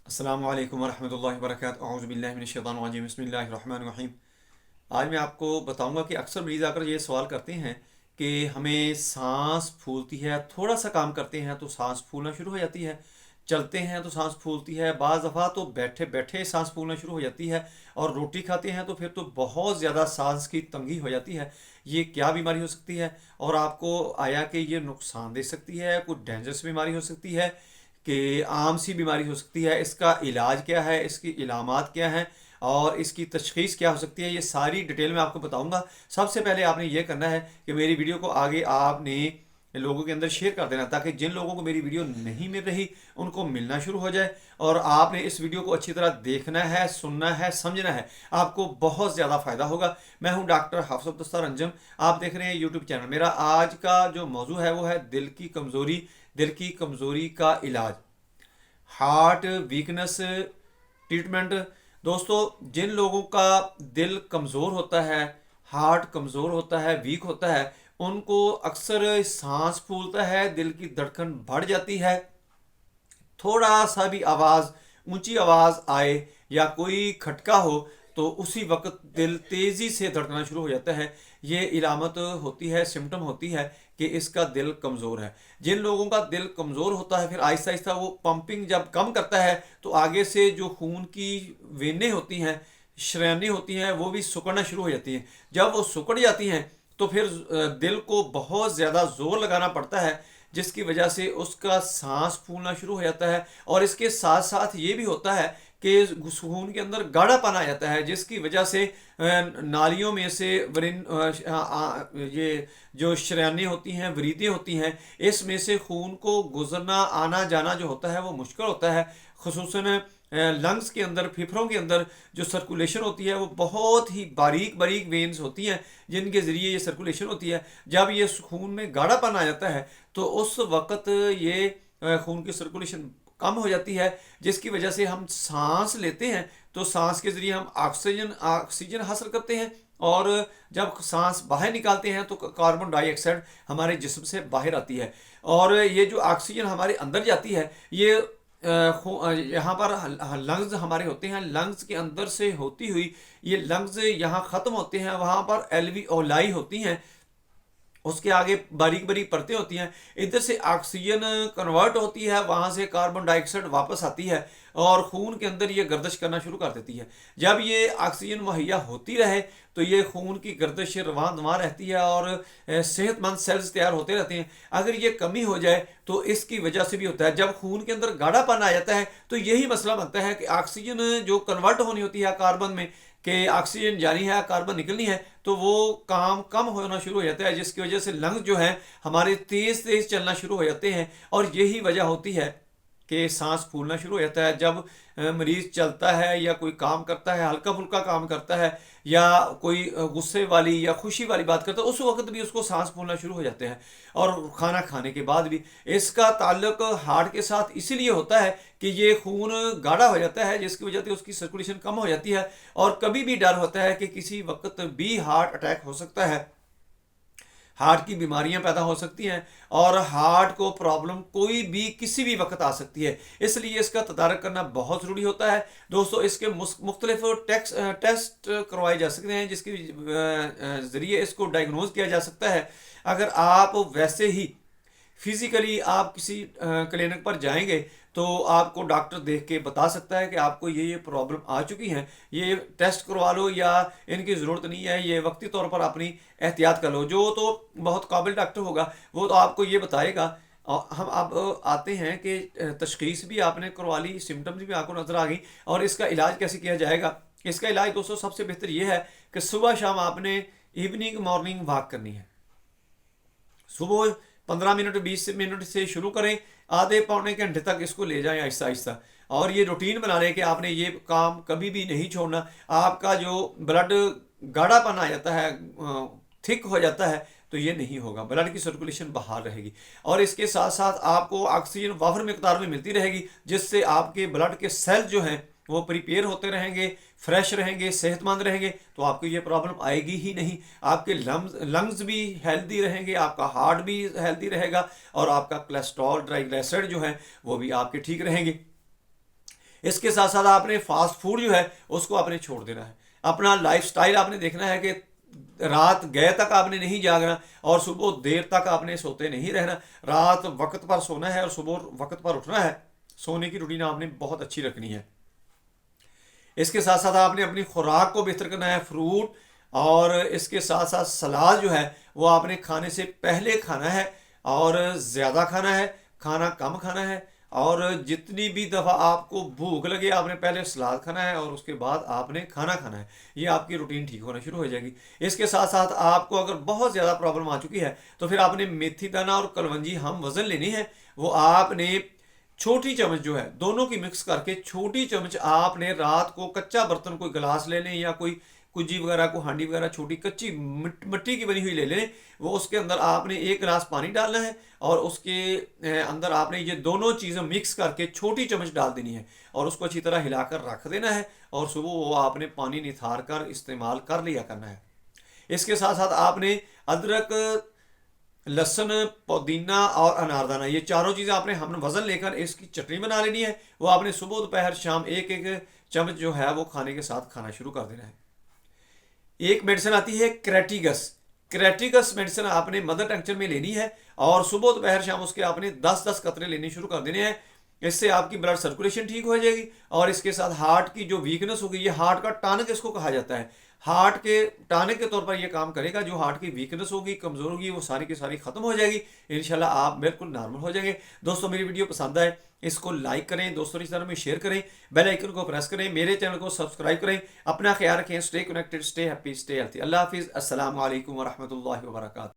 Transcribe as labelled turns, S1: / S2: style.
S1: अस्सलामु अलैकुम वरहमतुल्लाहि वबरकातुहू औज़ु बिल्लाहि मिनश शैतानिर रजीम बिस्मिल्लाहिर रहमानिर रहीम। आज मैं आपको बताऊंगा कि अक्सर मरीज़ आकर ये सवाल करते हैं कि हमें सांस फूलती है, थोड़ा सा काम करते हैं तो सांस फूलना शुरू हो जाती है, चलते हैं तो सांस फूलती है, बाज़ दफ़ा तो बैठे बैठे सांस फूलना शुरू हो जाती है, और रोटी खाते हैं तो फिर तो बहुत ज़्यादा सांस की तंगी हो जाती है। ये क्या बीमारी हो सकती है और आपको आया कि ये नुकसान दे सकती है, कुछ डेंजरस बीमारी हो सकती है कि आम सी बीमारी हो सकती है, इसका इलाज क्या है, इसकी इलामात क्या हैं और इसकी तशख़ीस क्या हो सकती है, ये सारी डिटेल में आपको बताऊंगा। सबसे पहले आपने ये करना है कि मेरी वीडियो को आगे आपने लोगों के अंदर शेयर कर देना, ताकि जिन लोगों को मेरी वीडियो नहीं मिल रही उनको मिलना शुरू हो जाए। और आपने इस वीडियो को अच्छी तरह देखना है, सुनना है, समझना है, आपको बहुत ज़्यादा फ़ायदा होगा। मैं हूं डॉक्टर हाफिज़ अब्दुल अंजम, आप देख रहे हैं यूट्यूब चैनल। मेरा आज का जो मौजू है वो है दिल की कमज़ोरी का इलाज, हार्ट वीकनेस ट्रीटमेंट। दोस्तों, जिन लोगों का दिल कमज़ोर होता है, हार्ट कमज़ोर होता है, वीक होता है, उनको अक्सर सांस फूलता है, दिल की धड़कन बढ़ जाती है, थोड़ा सा भी आवाज़, ऊंची आवाज़ आए या कोई खटका हो तो उसी वक्त दिल तेज़ी से धड़कना शुरू हो जाता है। ये इलामत होती है, सिम्टम होती है कि इसका दिल कमज़ोर है। जिन लोगों का दिल कमज़ोर होता है, फिर आहिस्ता आहिस्ता वो पंपिंग जब कम करता है तो आगे से जो खून की वेनें होती हैं, शरयानें होती हैं, वो भी सिकुड़ना शुरू हो जाती हैं। जब वो सिकुड़ जाती हैं तो फिर दिल को बहुत ज़्यादा ज़ोर लगाना पड़ता है, जिसकी वजह से उसका सांस फूलना शुरू हो जाता है। और इसके साथ साथ ये भी होता है कि खून के अंदर गाढ़ापन आ जाता है, जिसकी वजह से नालियों में से ये जो शरयानें होती हैं, वरीदें होती हैं, इसमें से खून को गुजरना, आना जाना जो होता है वो मुश्किल होता है। खुसूसन लंग्स के अंदर, फेफड़ों के अंदर जो सर्कुलेशन होती है वो बहुत ही बारीक बारीक वेन्स होती हैं जिनके ज़रिए ये सर्कुलेशन होती है। जब ये खून में गाढ़ापन आ जाता है तो उस वक़्त ये खून की सर्कुलेशन कम हो जाती है, जिसकी वजह से हम सांस लेते हैं तो सांस के ज़रिए हम ऑक्सीजन ऑक्सीजन हासिल करते हैं, और जब सांस बाहर निकालते हैं तो कार्बन डाइऑक्साइड हमारे जिस्म से बाहर आती है। और ये जो ऑक्सीजन हमारे अंदर जाती है, ये यहाँ पर लंग्स हमारे होते हैं, लंग्स के अंदर से होती हुई ये लंग्स यहाँ ख़त्म होते हैं, वहाँ पर एल्वियोलाई होती हैं, उसके आगे बारीक बारीक परतें होती हैं, इधर से ऑक्सीजन कन्वर्ट होती है, वहाँ से कार्बन डाइऑक्साइड वापस आती है और खून के अंदर ये गर्दिश करना शुरू कर देती है। जब ये ऑक्सीजन मुहैया होती रहे तो ये खून की गर्दिश रवां दवां रहती है और सेहतमंद सेल्स तैयार होते रहते हैं। अगर ये कमी हो जाए तो इसकी वजह से भी होता है, जब खून के अंदर गाढ़ापन आ जाता है तो यही मसला बनता है कि ऑक्सीजन जो कन्वर्ट होनी होती है कार्बन में, कि ऑक्सीजन जानी है, कार्बन निकलनी है, तो वो काम कम होना शुरू हो जाता है, जिसकी वजह से लंग्स जो है हमारे तेज़ तेज़ चलना शुरू हो जाते हैं। और यही वजह होती है कि सांस फूलना शुरू हो जाता है। जब मरीज़ चलता है या कोई काम करता है, हल्का फुल्का काम करता है, या कोई गुस्से वाली या खुशी वाली बात करता है, उस वक्त भी उसको सांस फूलना शुरू हो जाते हैं। और खाना खाने के बाद भी इसका ताल्लुक हार्ट के साथ इसीलिए होता है कि ये खून गाढ़ा हो जाता है, जिसकी वजह से उसकी सर्कुलेशन कम हो जाती है। और कभी भी डर होता है कि किसी वक्त भी हार्ट अटैक हो सकता है, हार्ट की बीमारियां पैदा हो सकती हैं, और हार्ट को प्रॉब्लम कोई भी किसी भी वक्त आ सकती है। इसलिए इसका तदारक करना बहुत ज़रूरी होता है। दोस्तों, इसके मुख्तलिफ टेस्ट करवाए जा सकते हैं, जिसके ज़रिए इसको डायग्नोज किया जा सकता है। अगर आप वैसे ही फिजिकली आप किसी क्लिनिक पर जाएंगे तो आपको डॉक्टर देख के बता सकता है कि आपको ये प्रॉब्लम आ चुकी हैं, ये टेस्ट करवा लो या इनकी ज़रूरत नहीं है, ये वक्ती तौर पर अपनी एहतियात कर लो। जो तो बहुत काबिल डॉक्टर होगा वो तो आपको ये बताएगा। और हम अब आते हैं कि तशख़ीस भी आपने करवा ली, सिम्टम्स भी आपको नज़र आ गई, और इसका इलाज कैसे किया जाएगा। इसका इलाज दोस्तों सबसे बेहतर ये है कि सुबह शाम आपने इवनिंग मॉर्निंग वॉक करनी है। सुबह 15 मिनट 20 मिनट से शुरू करें, आधे पौने घंटे तक इसको ले जाएं आहिस्ता आहिस्ता, और ये रूटीन बना लें कि आपने ये काम कभी भी नहीं छोड़ना। आपका जो ब्लड गाढ़ापन आ जाता है, थिक हो जाता है, तो ये नहीं होगा, ब्लड की सर्कुलेशन बहाल रहेगी। और इसके साथ साथ आपको ऑक्सीजन वाफर मिकदार में मिलती रहेगी, जिससे आपके ब्लड के सेल जो हैं वो प्रिपेयर होते रहेंगे, फ्रेश रहेंगे, सेहतमंद रहेंगे, तो आपको ये प्रॉब्लम आएगी ही नहीं। आपके लंग्स भी हेल्दी रहेंगे, आपका हार्ट भी हेल्दी रहेगा, और आपका कोलेस्ट्रॉल, ट्राइग्लिसराइड जो है वो भी आपके ठीक रहेंगे। इसके साथ साथ आपने फास्ट फूड जो है उसको आपने छोड़ देना है। अपना लाइफस्टाइल आपने देखना है कि रात गए तक आपने नहीं जागना और सुबह देर तक आपने सोते नहीं रहना। रात वक्त पर सोना है और सुबह वक्त पर उठना है। सोने की रूटीन आपने बहुत अच्छी रखनी है। इसके साथ साथ आपने अपनी खुराक को बेहतर करना है। फ्रूट और इसके साथ साथ सलाद जो है वो आपने खाने से पहले खाना है और ज़्यादा खाना है, खाना कम खाना है। और जितनी भी दफ़ा आपको भूख लगे आपने पहले सलाद खाना है और उसके बाद आपने खाना खाना है। ये आपकी रूटीन ठीक होना शुरू हो जाएगी। इसके साथ साथ आपको अगर बहुत ज़्यादा प्रॉब्लम आ चुकी है तो फिर आपने मेथी दाना और कलवंजी हम वज़न लेनी है। वो आपने छोटी चम्मच जो है दोनों की मिक्स करके छोटी चम्मच आपने रात को कच्चा बर्तन कोई गिलास ले लें या कोई कुजी वगैरह को हांडी वगैरह छोटी कच्ची मिट्टी की बनी हुई ले लें। वो उसके अंदर आपने एक गिलास पानी डालना है और उसके अंदर आपने ये दोनों चीज़ें मिक्स करके छोटी चम्मच डाल देनी है और उसको अच्छी तरह हिलाकर रख देना है और सुबह वो आपने पानी निथार कर इस्तेमाल कर लिया करना है। इसके साथ साथ आपने अदरक, लहसुन, पुदीना और अनारदाना ये चारों चीज़ें आपने हमने वज़न लेकर इसकी चटनी बना लेनी है। वो आपने सुबह दोपहर शाम एक एक चम्मच जो है वो खाने के साथ खाना शुरू कर देना है। एक मेडिसिन आती है क्रेटिगस। क्रेटिगस मेडिसिन आपने मदर टंक्चर में लेनी है और सुबह दोपहर शाम उसके आपने 10-10 कतरे लेने शुरू कर देने हैं। इससे आपकी ब्लड सर्कुलेशन ठीक हो जाएगी और इसके साथ हार्ट की जो वीकनेस होगी, ये हार्ट का टॉनिक इसको कहा जाता है, हार्ट के टॉनिक के तौर पर ये काम करेगा। जो हार्ट की वीकनेस होगी, कमज़ोर होगी, वो सारी की सारी ख़त्म हो जाएगी। इंशाल्लाह आप बिल्कुल नॉर्मल हो जाएंगे। दोस्तों मेरी वीडियो पसंद आए इसको लाइक करें, दोस्तों रिश्तेदारों में शेयर करें, बेल आइकन को प्रेस करें, मेरे चैनल को सब्सक्राइब करें। अपना ख्याल रखें। Stay connected, stay happy, stay healthy. अल्लाह हाफिज़। अस्सलाम वालेकुम व रहमतुल्लाहि व बरकातहू।